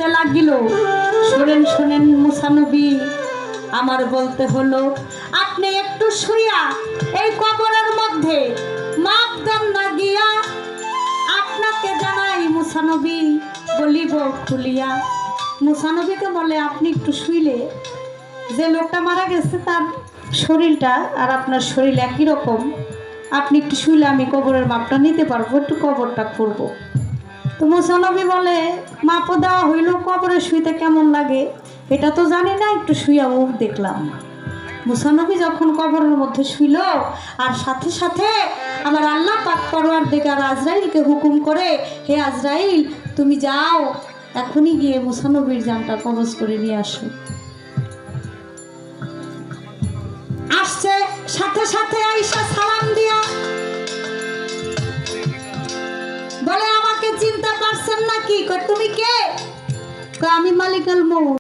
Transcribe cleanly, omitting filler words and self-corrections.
শুইতে লাগিল। শোনেন শোনেন মুসা নবী, আমার বলতে হলো আপনি একটু শুইয়া এই কবরের মধ্যে মাপ দেন না গিয়া, আপনাকে জানাই মুসা নবী বলিব খুলিয়া। মুসা নবীকে বলে আপনি একটু শুইলে যে লোকটা মারা গেছে তার শরীরটা আর আপনার শরীর একই রকম, আপনি একটু শুইলে আমি কবরের মাপটা নিতে পারবো, একটু কবরটা করবো। তো মুসা নবী বলে মাপও দেওয়া হইল, কবরে শুইতে কেমন লাগে এটা তো জানি না, একটু শুইয়াও দেখলাম। মুসা নবী যখন কবরের মধ্যে শুইল আর সাথে সাথে আমার আল্লাহ পাক পরওয়ারদিগার আজরাইলকে হুকুম করে, হে আজরাইল তুমি যাও এখনই গিয়ে মুসা নবীর জানটা কবজ করে নিয়ে আসো। আসছে সাথে সাথে আয়েশা সালাম দিয়া বলে আমাকে চিনতে পারছেন নাকি? তুমি কে? আমি মালিক আল মউত।